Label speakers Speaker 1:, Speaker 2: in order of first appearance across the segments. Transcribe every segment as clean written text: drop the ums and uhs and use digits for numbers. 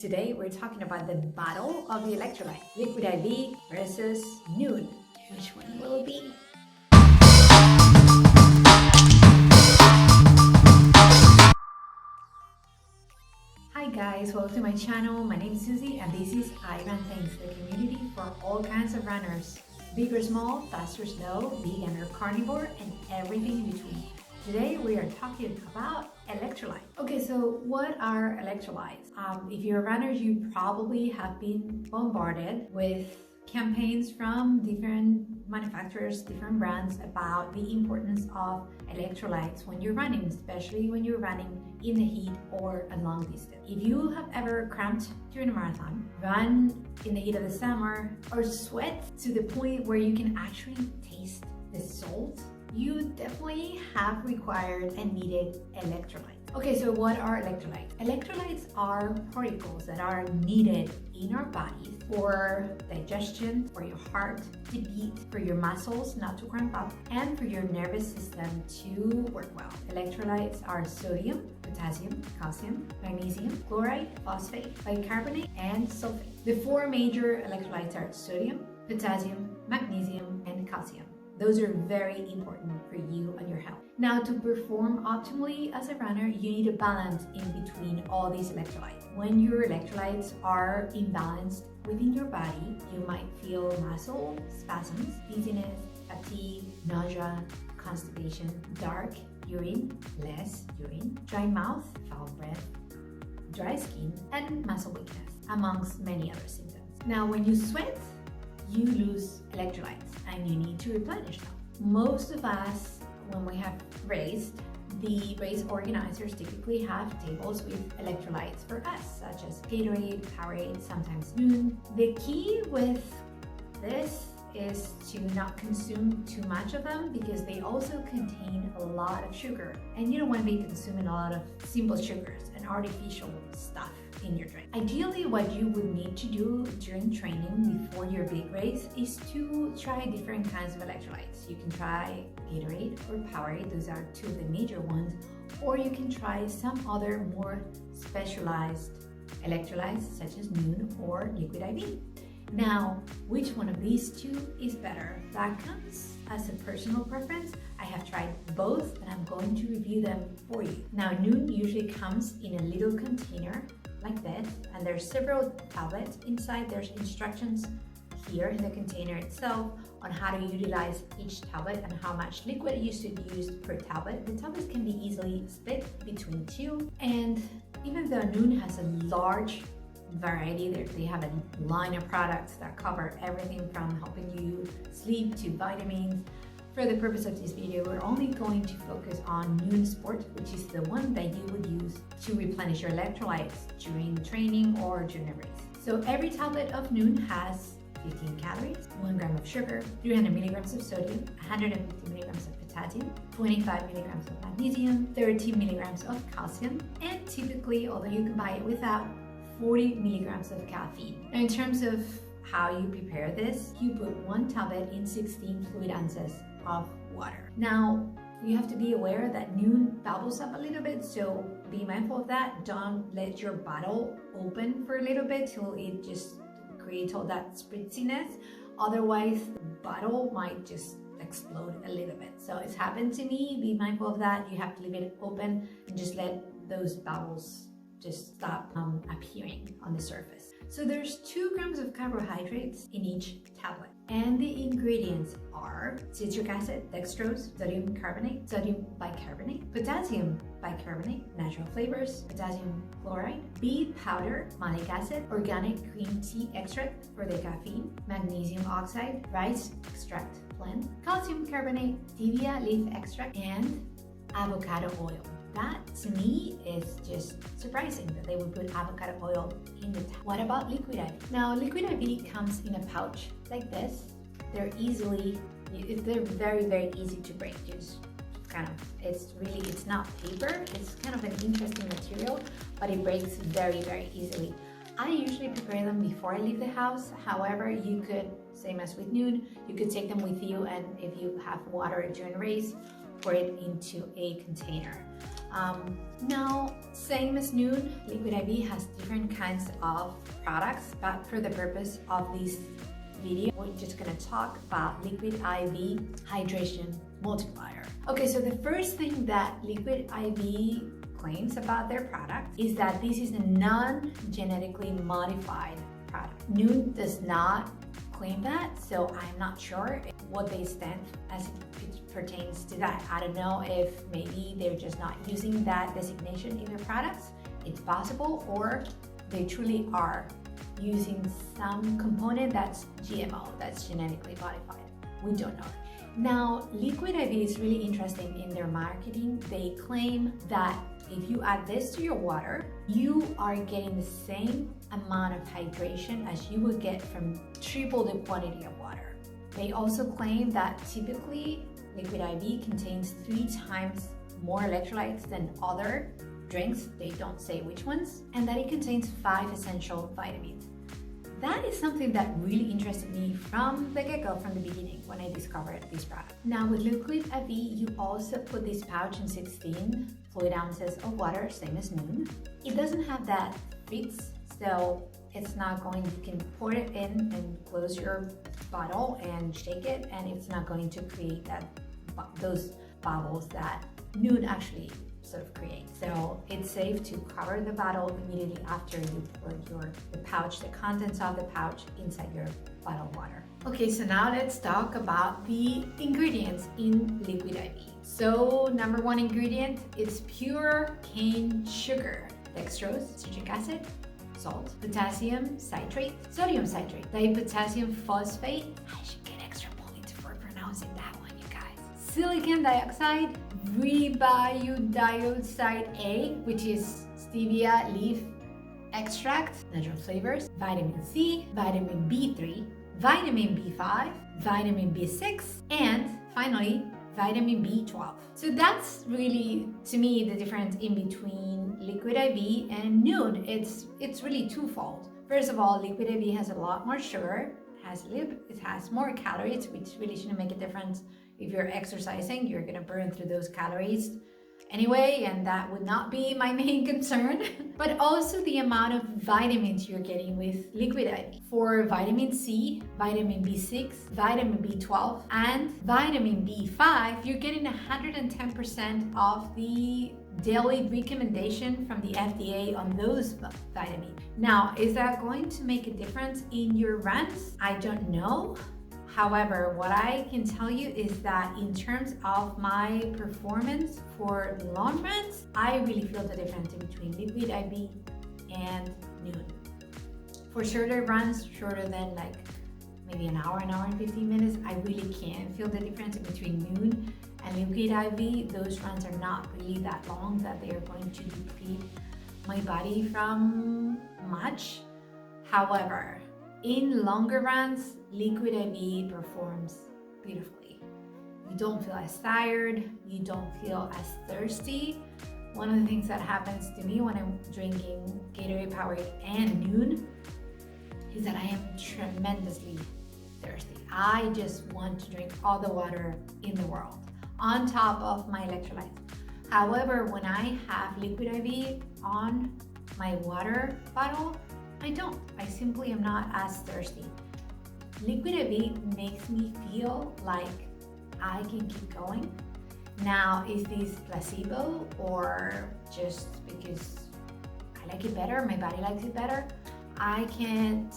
Speaker 1: Today we're talking about the battle of the electrolyte, LiquidIV versus Nuun. Which one will it be? Hi guys, welcome to my channel. My name is Susie and this is irunthings, the community for all kinds of runners. Big or small, fast or slow, vegan or carnivore, and everything in between. Today we are talking about electrolytes. Okay, so what are electrolytes? If you're a runner, you probably have been bombarded with campaigns from different manufacturers, different brands about the importance of electrolytes when you're running, especially when you're running in the heat or a long distance. If you have ever cramped during a marathon, run in the heat of the summer, or sweat to the point where you can actually taste the salt, you definitely have required and needed electrolytes. Okay, so what are electrolytes? Electrolytes are particles that are needed in our bodies for digestion, for your heart to beat, for your muscles not to cramp up, and for your nervous system to work well. Electrolytes are sodium, potassium, calcium, magnesium, chloride, phosphate, bicarbonate, and sulfate. The four major electrolytes are sodium, potassium, magnesium, and calcium. Those are very important for you and your health. Now, to perform optimally as a runner, you need a balance in between all these electrolytes. When your electrolytes are imbalanced within your body, you might feel muscle spasms, dizziness, fatigue, nausea, constipation, dark urine, less urine, dry mouth, foul breath, dry skin, and muscle weakness, amongst many other symptoms. Now, when you sweat, you lose electrolytes and you need to replenish them. Most of us, when we have raced, the race organizers typically have tables with electrolytes for us, such as Gatorade, Powerade, sometimes Nuun. The key with this is to not consume too much of them because they also contain a lot of sugar, and you don't want to be consuming a lot of simple sugars and artificial stuff in your drink. Ideally, what you would need to do during training before your big race is to try different kinds of electrolytes. You can try Gatorade or Powerade, those are two of the major ones, or you can try some other more specialized electrolytes such as Nuun or LiquidIV. Now, which one of these two is better? That comes as a personal preference. I have tried both and I'm going to review them for you. Now, Nuun usually comes in a little container like this, and there's several tablets inside. There's instructions here in the container itself on how to utilize each tablet and how much liquid you should use per tablet. The tablets can be easily split between two, and even though Nuun has a large variety, they have a line of products that cover everything from helping you sleep to vitamins. For the purpose of this video, we're only going to focus on Nuun Sport, which is the one that you would use to replenish your electrolytes during training or during a race. So every tablet of Nuun has 15 calories, 1 gram of sugar, 300 milligrams of sodium, 150 milligrams of potassium, 25 milligrams of magnesium, 30 milligrams of calcium, and typically, although you can buy it without, 40 milligrams of caffeine. Now, in terms of how you prepare this, you put 1 tablet in 16 fluid ounces of water. Now, you have to be aware that Nuun bubbles up a little bit, so be mindful of that. Don't let your bottle open for a little bit till it just creates all that spritziness. Otherwise, the bottle might just explode a little bit. So it's happened to me. Be mindful of that. You have to leave it open and just let those bubbles just stop appearing on the surface. So there's 2 grams of carbohydrates in each tablet. And the ingredients are citric acid, dextrose, sodium carbonate, sodium bicarbonate, potassium bicarbonate, natural flavors, potassium chloride, beet powder, malic acid, organic green tea extract for the caffeine, magnesium oxide, rice extract blend, calcium carbonate, stevia leaf extract, and avocado oil. That, to me, is just surprising that they would put avocado oil in the tablet. What about LiquidIV? Now, LiquidIV comes in a pouch like this. They're very, very easy to break. Just it's not paper. It's kind of an interesting material, but it breaks very, very easily. I usually prepare them before I leave the house. However, you could, same as with Nuun, you could take them with you, and if you have water during a race, pour it into a container. Now, same as Nuun, LiquidIV has different kinds of products, but for the purpose of this video, we're just gonna talk about LiquidIV Hydration Multiplier. Okay, so the first thing that LiquidIV claims about their product is that this is a non-genetically modified product. Nuun does not claim that, so I'm not sure what they stand as it pertains to that. I don't know if maybe they're just not using that designation in their products. It's possible, or they truly are using some component that's GMO, that's genetically modified. We don't know. Now, LiquidIV is really interesting in their marketing. They claim that if you add this to your water, you are getting the same amount of hydration as you would get from triple the quantity of water. They also claim that typically LiquidIV contains 3 times more electrolytes than other drinks, they don't say which ones, and that it contains 5 essential vitamins. That is something that really interested me from the get-go, from the beginning, when I discovered this product. Now with LiquidIV, you also put this pouch in 16 fluid ounces of water, same as Nuun. It doesn't have that fits, so it's not going, you can pour it in and close your bottle and shake it, and it's not going to create those bubbles that Nuun actually sort of create. So it's safe to cover the bottle immediately after you pour the contents of the pouch inside your bottled water. Okay, so now let's talk about the ingredients in LiquidIV. So number 1 ingredient is pure cane sugar, dextrose, citric acid, salt, potassium citrate, sodium citrate, dipotassium phosphate. I should get extra points for pronouncing that one, you guys. Silicon dioxide, ribonucleic A, which is stevia leaf extract, natural flavors, vitamin C, vitamin B3, vitamin B5, vitamin B6, and finally, vitamin B12. So that's really, to me, the difference in between LiquidIV and Nuun. It's really twofold. First of all, LiquidIV has a lot more sugar, it has more calories, which really shouldn't make a difference. If you're exercising, you're gonna burn through those calories anyway, and that would not be my main concern. But also the amount of vitamins you're getting with LiquidIV. For vitamin C, vitamin B6, vitamin B12, and vitamin B5, you're getting 110% of the daily recommendation from the FDA on those vitamins. Now, is that going to make a difference in your runs? I don't know. However, what I can tell you is that in terms of my performance for long runs, I really feel the difference between LiquidIV and Nuun. For shorter runs, shorter than like maybe an hour and 15 minutes, I really can feel the difference between Nuun and LiquidIV. Those runs are not really that long that they are going to deplete my body from much. However, in longer runs, LiquidIV performs beautifully. You don't feel as tired, you don't feel as thirsty. One of the things that happens to me when I'm drinking Gatorade, Powerade, and Nuun is that I am tremendously thirsty. I just want to drink all the water in the world, on top of my electrolytes. However, when I have LiquidIV on my water bottle, I don't. I simply am not as thirsty. LiquidIV makes me feel like I can keep going. Now, is this placebo or just because I like it better, my body likes it better? I can't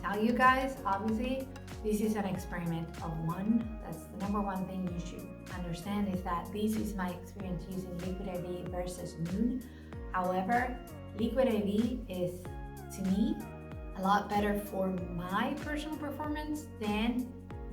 Speaker 1: tell you guys. Obviously, this is an experiment of one. That's the number 1 thing you should understand, is that this is my experience using LiquidIV versus Nuun. However, LiquidIV is, to me, a lot better for my personal performance than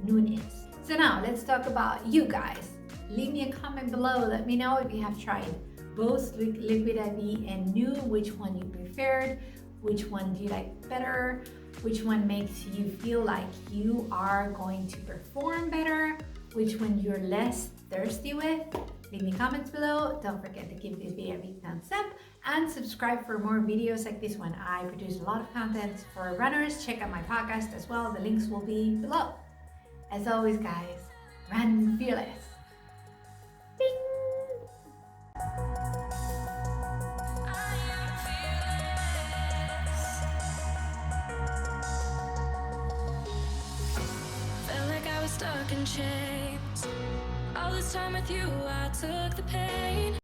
Speaker 1: Nuun is. So now let's talk about you guys. Leave me a comment below. Let me know if you have tried both LiquidIV and Nuun, which one you preferred, which one do you like better, which one makes you feel like you are going to perform better, which one you're less thirsty with. Leave me comments below. Don't forget to give this video a big thumbs up and subscribe for more videos like this one. I produce a lot of content for runners. Check out my podcast as well. The links will be below. As always, guys, run fearless. Bing!
Speaker 2: stuck in chains. All this time with you, I took the pain.